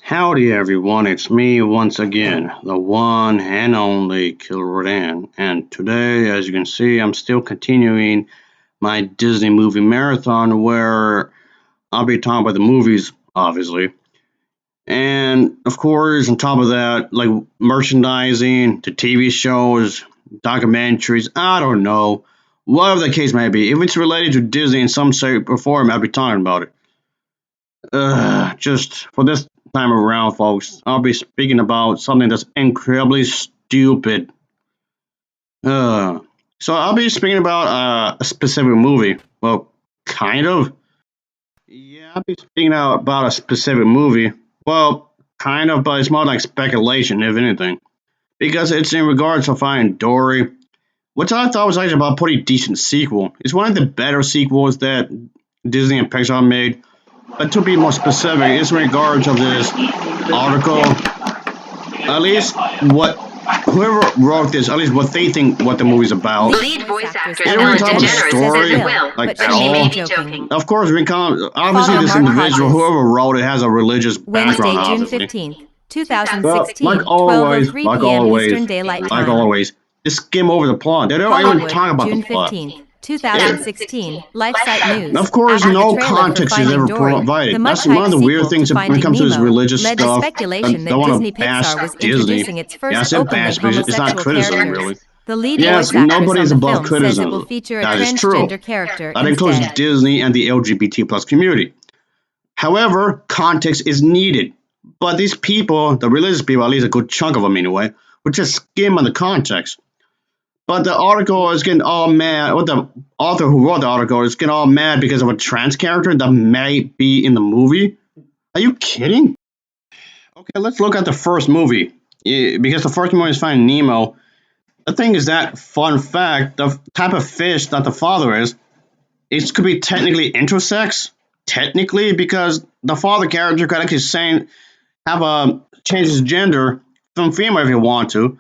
Howdy everyone, it's me once again, the one and only Killer Rodan. And today, as you can see, I'm still continuing my Disney movie marathon where I'll be talking about the movies, obviously. And of course, on top of that, like merchandising, the TV shows, documentaries, I don't know. Whatever the case may be, if it's related to Disney in some shape or form, I'll be talking about it. Just for this time around, folks, I'll be speaking about something that's incredibly stupid. Uh, so I'll be speaking about a specific movie. Well, kind of. Yeah, I'll be speaking about a specific movie. Well, kind of, but it's more like speculation, if anything, because it's in regards to Finding Dory, which I thought was actually about a pretty decent sequel. It's one of the better sequels that Disney and Pixar made. But to be more specific, it's in regards of this article, at least what whoever wrote this, at least what they think what the movie's about. Lead voice actress They don't really Ellen talk about the DeGeneres story, says it will, like but at she may all. be joking. Of course, we can't. Obviously, Father this Mark individual, Hodges. whoever wrote it, has a religious Wednesday, background, June obviously. 15th, But 2016, 12:03 p.m. Eastern Daylight like Time. always, just skim over the plot. They don't even Hollywood, talk about June the plot. 15th, 2016, LifeSite News. Of course, After the no trailer for context is Finding ever Dory, the provided. That's one much-hyped of the weird sequel to things when it Finding comes to this Nemo religious led to stuff. speculation I that want Disney to bash Pixar was Disney. introducing its Yeah, I first said openly bash, but it's not homosexual criticism, characters. really. The lead Yes, voice actress nobody on is the above film says it will criticism. feature a That is true. transgender character That includes instead. Disney and the LGBT plus community. However, context is needed. But these people, the religious people, at least a good chunk of them anyway, would just skim on the context. But the article is getting all mad. What the author who wrote the article is getting all mad because of a trans character that may be in the movie. Are you kidding? Okay, let's look at the first movie. Because the first movie is Finding Nemo. The thing is that, fun fact, the type of fish that the father is, it could be technically intersex. Technically, because the father character could actually have a change his gender from female if he want to,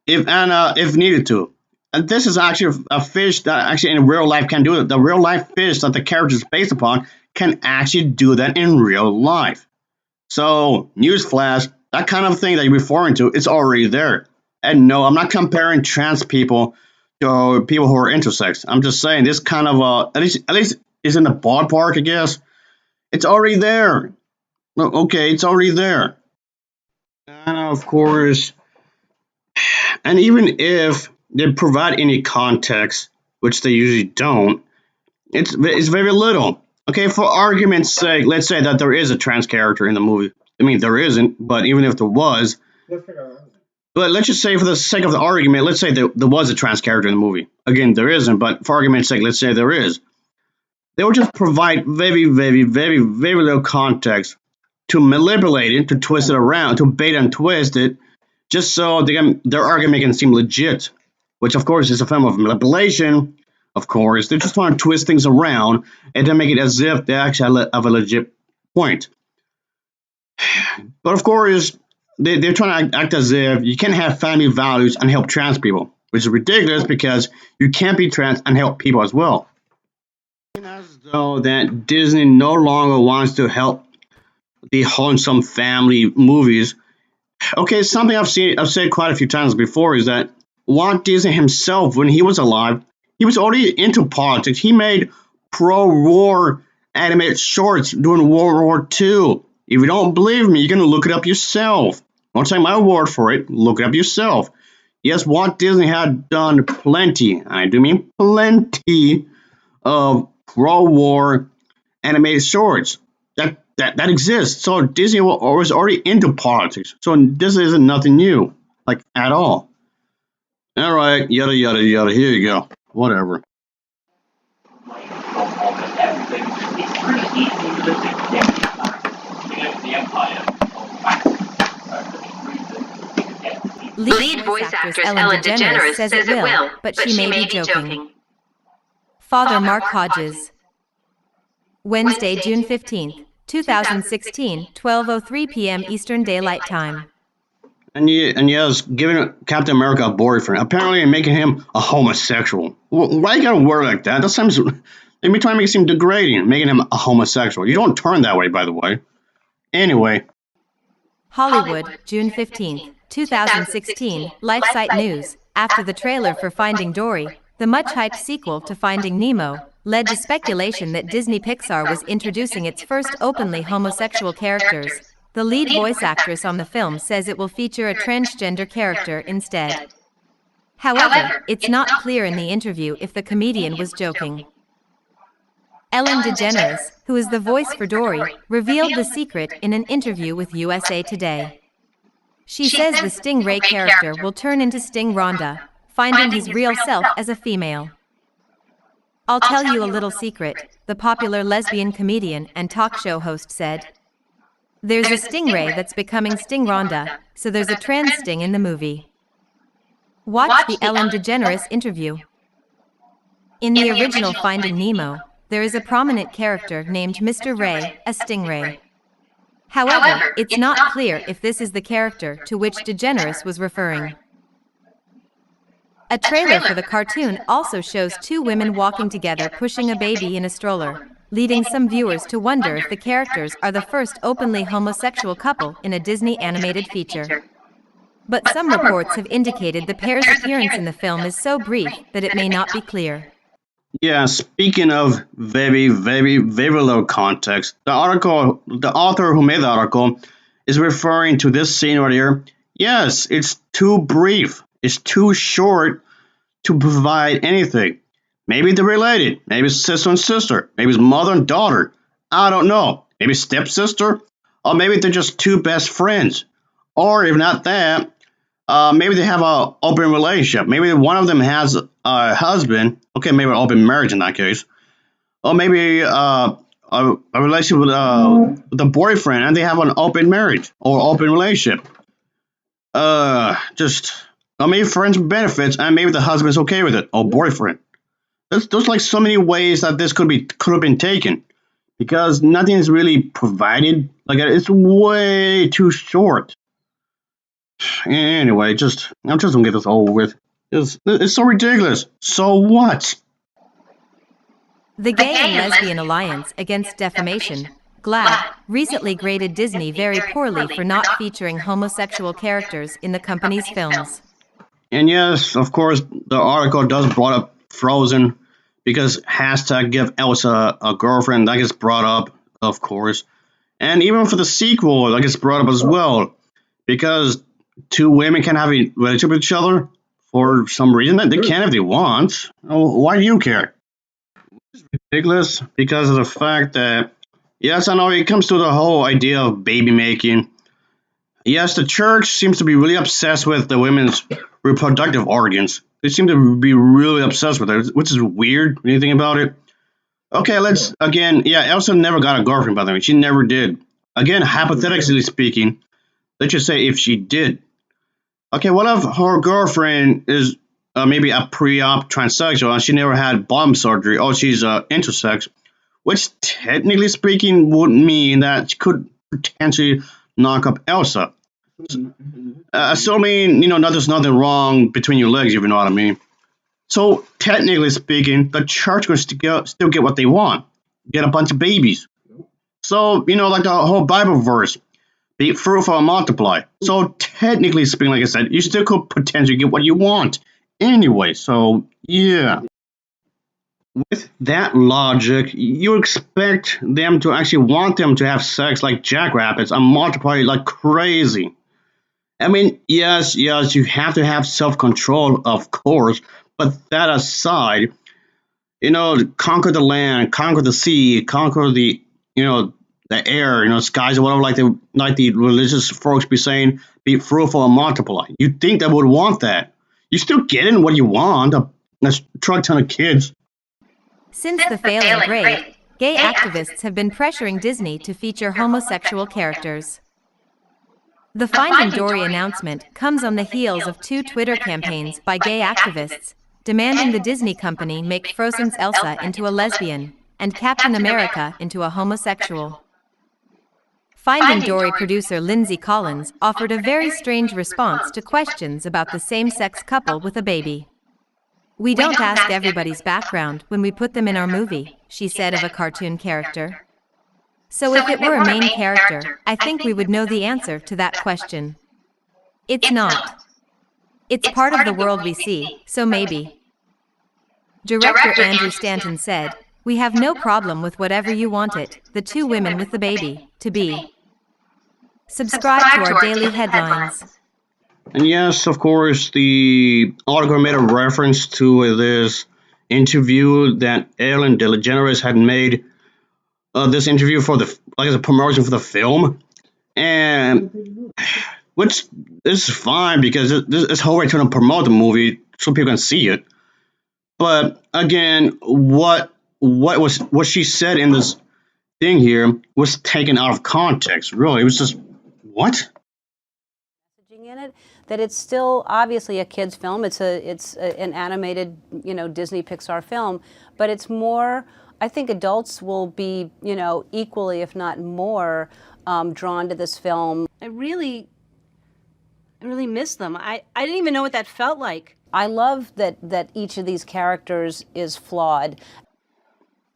if needed to. And this is actually a fish that actually in real life can do it. The real life fish that the character is based upon can actually do that in real life. So, newsflash, that kind of thing that you're referring to is already there. And no, I'm not comparing trans people to people who are intersex. I'm just saying this kind of at least is in the ballpark, I guess. It's already there. Okay, it's already there. And of course, and even if they provide any context, which they usually don't, it's very little. Okay, for argument's sake, let's say that there is a trans character in the movie. I mean, there isn't, but even if there was, but let's just say for the sake of the argument, let's say there was a trans character in the movie. Again, there isn't, but for argument's sake, let's say there is. They would just provide very, very, very, very little context to manipulate it, to twist it around, to bait and twist it, just so their argument can seem legit. Which, of course, is a form of manipulation. Of course, they just want to twist things around and to make it as if they actually have a legit point. But of course, they're trying to act as if you can't have family values and help trans people, which is ridiculous because you can't be trans and help people as well. As though that Disney no longer wants to help the wholesome family movies. Okay, something I've said quite a few times before is that Walt Disney himself, when he was alive, he was already into politics. He made pro-war animated shorts during World War II. If you don't believe me, you can look it up yourself. Don't take my word for it. Look it up yourself. Yes, Walt Disney had done plenty, and I do mean plenty, of pro-war animated shorts that exists. So Disney was already into politics. So this isn't nothing new, like at all. All right, yada yada yada. Here you go. Whatever. Lead voice actress Ellen DeGeneres says it will, but she may be joking. Father Mark Hodges. Wednesday, June 15th, 2016, 12:03 p.m. Eastern Daylight Time. And yes, giving Captain America a boyfriend, apparently making him a homosexual. Why you gotta word like that? That seems they be trying to make it seem degrading, making him a homosexual. You don't turn that way, by the way. Anyway, Hollywood, June 15, 2016, LifeSite News. After the trailer for Finding Dory, the much-hyped sequel to Finding Nemo, led to speculation that Disney Pixar was introducing its first openly homosexual characters, the lead voice actress on the film says it will feature a transgender character instead. However, it's not clear in the interview if the comedian was joking. Ellen DeGeneres, who is the voice for Dory, revealed the secret in an interview with USA Today. She says the Stingray character will turn into Sting Rhonda, finding his real self as a female. "I'll tell you a little secret," the popular lesbian comedian and talk show host said. "There's a Stingray that's becoming Sting Rhonda, so there's a trans Sting in the movie." Watch the Ellen DeGeneres interview. In the original Finding Nemo, there is a prominent character named Mr. Ray, a stingray. However, it's not clear if this is the character to which DeGeneres was referring. A trailer for the cartoon also shows two women walking together pushing a baby in a stroller, leading some viewers to wonder if the characters are the first openly homosexual couple in a Disney animated feature. But some reports have indicated the pair's appearance in the film is so brief that it may not be clear. Yeah, speaking of very, very, very low context, the author who made the article is referring to this scene right here. Yes, it's too brief. It's too short to provide anything. Maybe they're related. Maybe it's sister and sister. Maybe it's mother and daughter. I don't know. Maybe stepsister. Or maybe they're just two best friends. Or if not that, maybe they have an open relationship. Maybe one of them has a husband. Okay, maybe an open marriage in that case. Or maybe a relationship with a boyfriend and they have an open marriage or open relationship. Or maybe friends with benefits and maybe the husband's okay with it or boyfriend. There's like so many ways that this could have been taken because nothing is really provided. Like it's way too short. Anyway, I'm just gonna get this over with. It's so ridiculous. So what? The Gay and Lesbian Alliance Against Defamation, GLAAD, recently graded Disney very poorly for not featuring homosexual characters in the company's films. And yes, of course, the article does brought up Frozen because hashtag give Elsa a girlfriend that gets brought up, of course. And even for the sequel, that gets brought up as well because two women can have a relationship with each other for some reason that they can if they want. Oh, why do you care? It's ridiculous because of the fact that, yes, I know it comes to the whole idea of baby making. Yes, the church seems to be really obsessed with the women's reproductive organs. They seem to be really obsessed with it, which is weird when you think about it. Okay, Elsa never got a girlfriend, by the way. She never did. Again, hypothetically speaking, let's just say if she did. Okay, what if her girlfriend is maybe a pre-op transsexual and she never had bottom surgery, or she's intersex, which technically speaking would mean that she could potentially knock up Elsa. Assuming, there's nothing wrong between your legs, if you know what I mean. So, technically speaking, the church can still get what they want. Get a bunch of babies. So, like the whole Bible verse, be fruitful and multiply. So, technically speaking, like I said, you still could potentially get what you want. Anyway, so, yeah. With that logic, you expect them to actually want them to have sex like jackrabbits and multiply like crazy. I mean, yes, you have to have self-control, of course, but that aside, conquer the land, conquer the sea, conquer the air, skies or whatever, like the religious folks be saying, be fruitful and multiply. You'd think they would want that. You still getting what you want, a truck ton of kids. Since the failing grade, gay activists have been pressuring Disney to feature homosexual characters. The Finding Dory announcement comes on the heels of two Twitter campaigns by gay activists, demanding the Disney company make Frozen's Elsa into a lesbian, and Captain America into a homosexual. Finding Dory producer Lindsay Collins offered a very strange response to questions about the same-sex couple with a baby. "We don't ask everybody's background when we put them in our movie," she said of a cartoon character. So if it were a main character, I think we would know the answer to that question. It's not. It's part of the world we see, so maybe. Director Andrew Stanton said, "We have no problem with whatever you want it, the two women with the baby, to be." Subscribe to our daily headlines. And yes, of course, the article made a reference to this interview that Ellen DeGeneres had made. This interview for a promotion for the film, and which is fine because it's whole way trying to promote the movie so people can see it. But again, what she said in this thing here was taken out of context. Really, it was just what? In it, that it's still obviously a kids' film. It's an animated, Disney Pixar film, but it's more. I think adults will be, equally, if not more, drawn to this film. I really miss them. I didn't even know what that felt like. I love that each of these characters is flawed.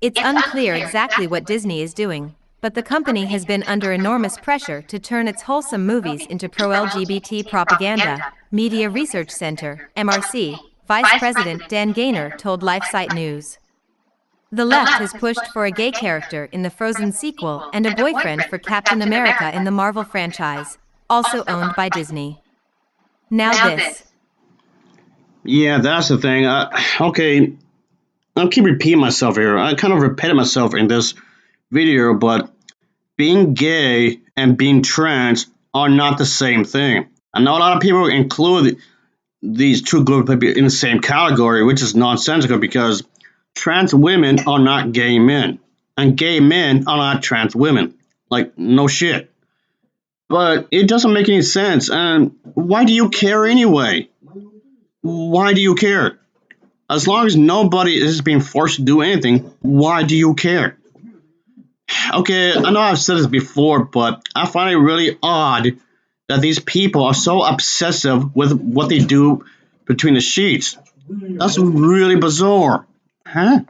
It's unclear exactly what Disney is doing, but the company has been under enormous pressure to turn its wholesome movies into pro-LGBT propaganda, Media Research Center, MRC, Vice President Dan Gaynor told LifeSite News. The left has pushed for a gay character in the Frozen sequel and a boyfriend for Captain America in the Marvel franchise, also owned by Disney. Now this. Yeah, that's the thing. Okay, I'll keep repeating myself here. I kind of repeated myself in this video, but being gay and being trans are not the same thing. I know a lot of people include these two groups in the same category, which is nonsensical because trans women are not gay men, and gay men are not trans women. Like, no shit. But it doesn't make any sense. And why do you care anyway? Why do you care? As long as nobody is being forced to do anything, why do you care? Okay, I know I've said this before, but I find it really odd that these people are so obsessive with what they do between the sheets. That's really bizarre. Huh?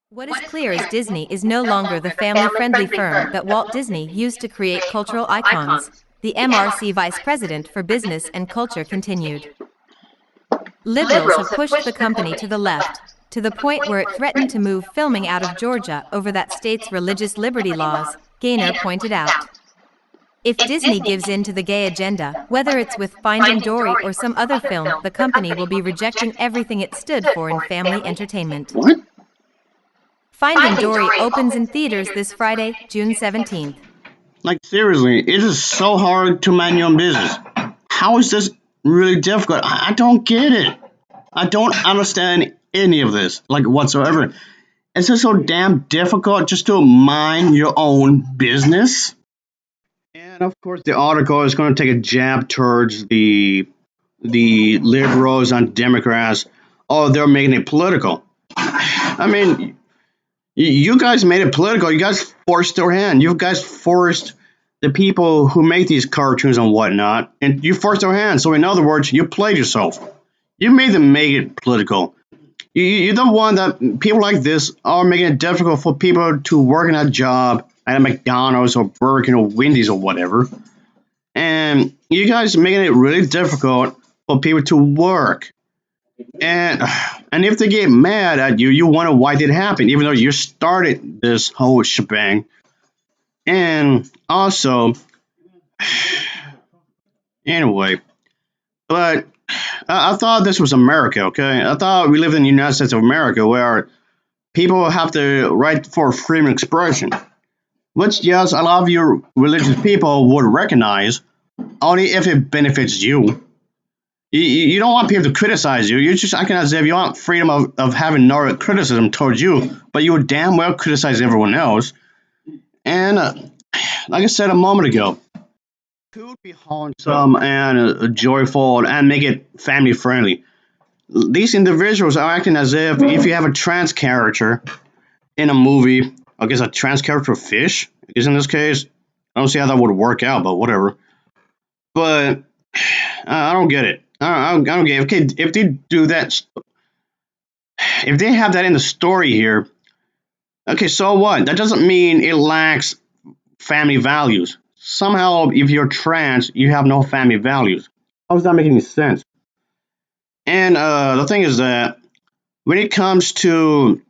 What is clear is Disney is no longer the family-friendly firm that Walt Disney used to create cultural icons, the MRC Vice President for Business and Culture continued. Liberals have pushed the company to the left, to the point where it threatened to move filming out of Georgia over that state's religious liberty laws, Gaynor pointed out. If Disney gives in to the gay agenda, whether it's with Finding Dory or some other film, the company will be rejecting everything it stood for in family entertainment. What? Finding Dory opens in theaters this Friday, June 17th. Like, seriously, it is so hard to mind your own business. How is this really difficult? I don't get it. I don't understand any of this, like, whatsoever. Is it so damn difficult just to mind your own business? And of course, the article is going to take a jab towards the liberals and Democrats. Oh, they're making it political. I mean, you guys made it political. You guys forced their hand. You guys forced the people who make these cartoons and whatnot, and you forced their hand. So in other words, you played yourself. You made them make it political. You're the one that people like this are making it difficult for people to work in a job at a McDonald's or Burger King or Wendy's or whatever. And you guys are making it really difficult for people to work. And if they get mad at you, you wonder why did it happen, even though you started this whole shebang. And also, anyway, but I thought this was America, okay? I thought we lived in the United States of America where people have the right for freedom of expression, which, yes, a lot of your religious people would recognize, only if it benefits you. You don't want people to criticize you. You're just acting as if you want freedom of having no criticism towards you, but you would damn well criticize everyone else. And like I said a moment ago, could be wholesome and joyful and make it family friendly. These individuals are acting as if you have a trans character in a movie, I guess a trans character fish is in this case. I don't see how that would work out, but whatever. But I don't get it. I don't get it. Okay, if they do that, if they have that in the story here, Okay, so what? That doesn't mean it lacks family values. Somehow, if you're trans, you have no family values. How does that make any sense? And the thing is that when it comes to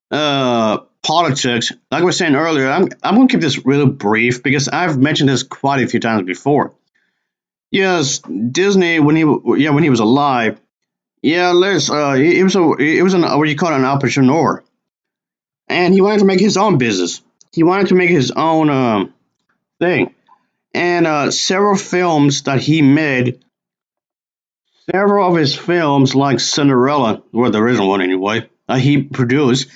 politics, like I was saying earlier, I'm going to keep this really brief because I've mentioned this quite a few times before. Yes, Disney when he was alive, yeah, let's he was an what you call an entrepreneur, and he wanted to make his own business. He wanted to make his own thing, and several films that he made, several of his films like Cinderella, or the original one anyway, he produced,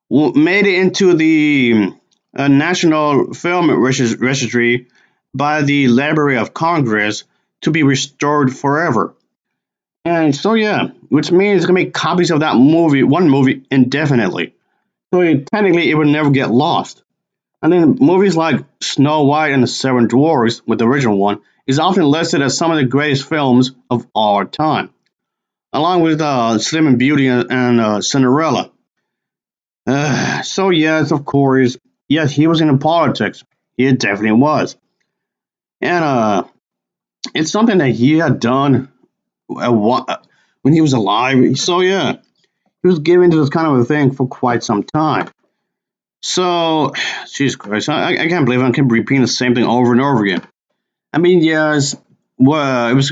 made it into the National Film Registry by the Library of Congress to be restored forever. And so yeah, which means it's gonna make copies of that one movie indefinitely. So technically, it would never get lost. And then movies like Snow White and the Seven Dwarfs, with the original one, is often listed as some of the greatest films of all time, along with Sleeping Beauty and Cinderella. So yes, of course, yes, he was in politics. He definitely was, and it's something that he had done when he was alive. So yeah, he was given to this kind of a thing for quite some time. So, Jesus Christ, I can't believe I keep repeating the same thing over and over again. I mean, yes, well, it was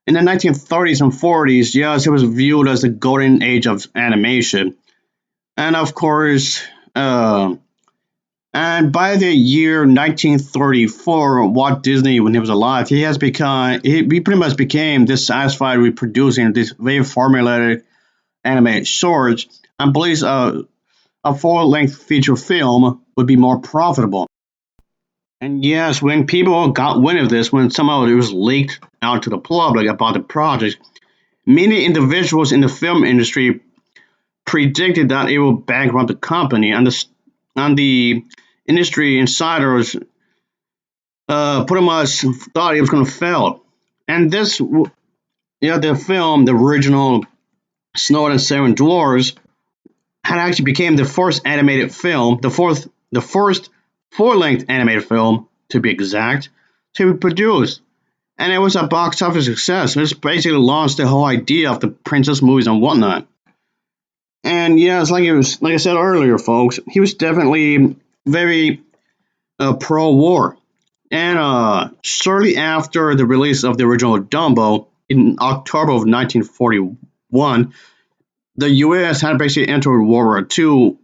in the 1930s and 40s. Yes, it was viewed as the golden age of animation, and of course, and by the year 1934, Walt Disney, when he was alive, he pretty much became dissatisfied with producing these very formulaic animated shorts, and believes a full-length feature film would be more profitable. And yes, when people got wind of this, when somehow it was leaked out to the public about the project, many individuals in the film industry predicted that it would bankrupt the company, and the industry insiders pretty much thought it was going to fail. And the film, the original Snow White and Seven Dwarfs, had actually became the first animated film, the first full-length animated film, to be exact, to be produced. And it was a box office success. It basically launched the whole idea of the princess movies and whatnot. And yeah, it's like I said earlier, folks. He was definitely very pro-war. And shortly after the release of the original Dumbo in October of 1941, the U.S. had basically entered World War II.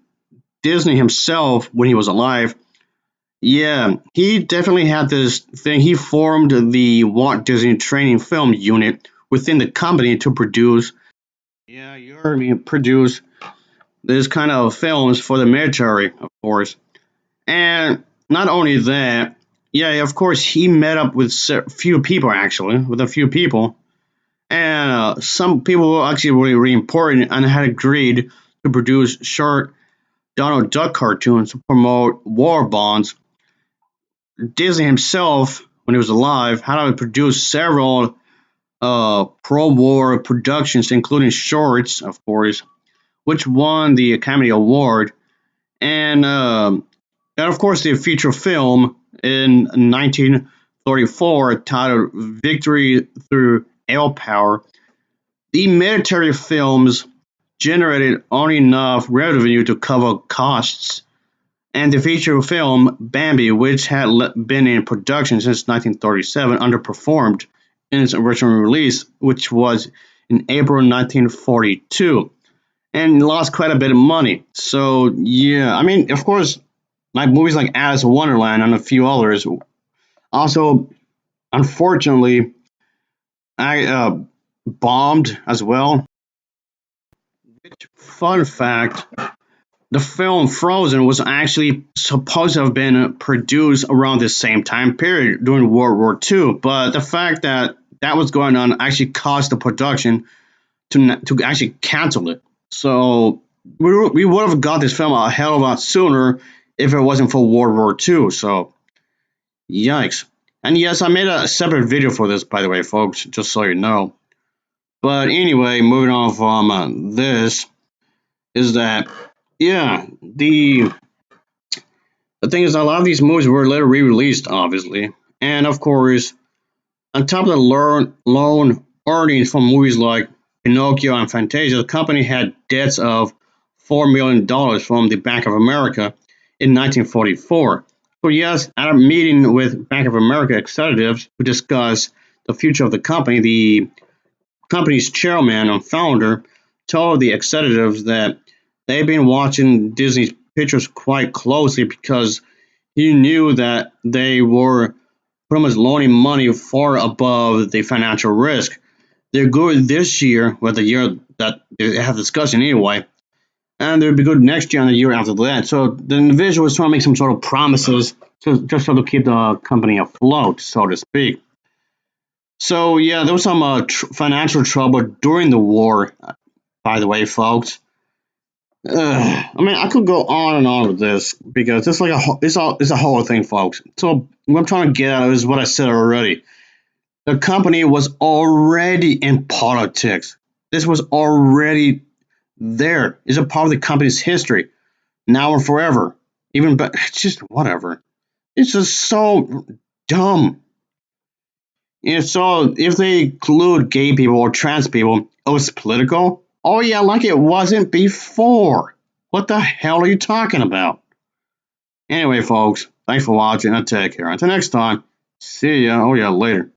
Disney himself, when he was alive, yeah, he definitely had this thing. He formed the Walt Disney Training Film Unit within the company to produce, yeah, you heard me, produce this kind of films for the military, of course. And not only that, yeah, of course, he met up with few people, actually, with a few people. And some people were actually really important and had agreed to produce short Donald Duck cartoons to promote war bonds. Disney himself, when he was alive, had produced several pro-war productions, including shorts, of course, which won the Academy Award, and of course the feature film in 1934 titled "Victory Through Air Power." The military films generated only enough revenue to cover costs, and the feature film Bambi, which had been in production since 1937, underperformed in its original release, which was in April 1942, and lost quite a bit of money. So yeah, I mean, of course, like movies like Alice in Wonderland and a few others, also unfortunately, I bombed as well. Fun fact: the film Frozen was actually supposed to have been produced around the same time period during World War II, but the fact that that was going on actually caused the production to actually cancel it. So we would have got this film a hell of a lot sooner if it wasn't for World War II. So yikes. And yes, I made a separate video for this, by the way, folks, just so you know. But anyway, moving on from this, is that yeah, the thing is, a lot of these movies were later re-released, obviously, and of course, on top of the loan earnings from movies like Pinocchio and Fantasia, the company had debts of $4 million from the Bank of America in 1944. So yes, at a meeting with Bank of America executives to discuss the future of the company, the company's chairman and founder told the executives that they've been watching Disney's pictures quite closely because he knew that they were pretty much loaning money far above the financial risk. They're good this year, with the year that they have discussion anyway, and they'll be good next year and the year after that. So the individual was trying to make some sort of promises to just sort of keep the company afloat, so to speak. So yeah, there was some financial trouble during the war, by the way, folks. I mean, I could go on and on with this because it's like it's a whole thing, folks. So what I'm trying to get at is what I said already. The company was already in politics. This was already there. It's a part of the company's history, now or forever. Even, but it's just whatever. It's just so dumb. And so if they include gay people or trans people, oh, it's political? Oh yeah, like it wasn't before. What the hell are you talking about? Anyway, folks, thanks for watching and take care. Until next time, see ya. Oh yeah, later.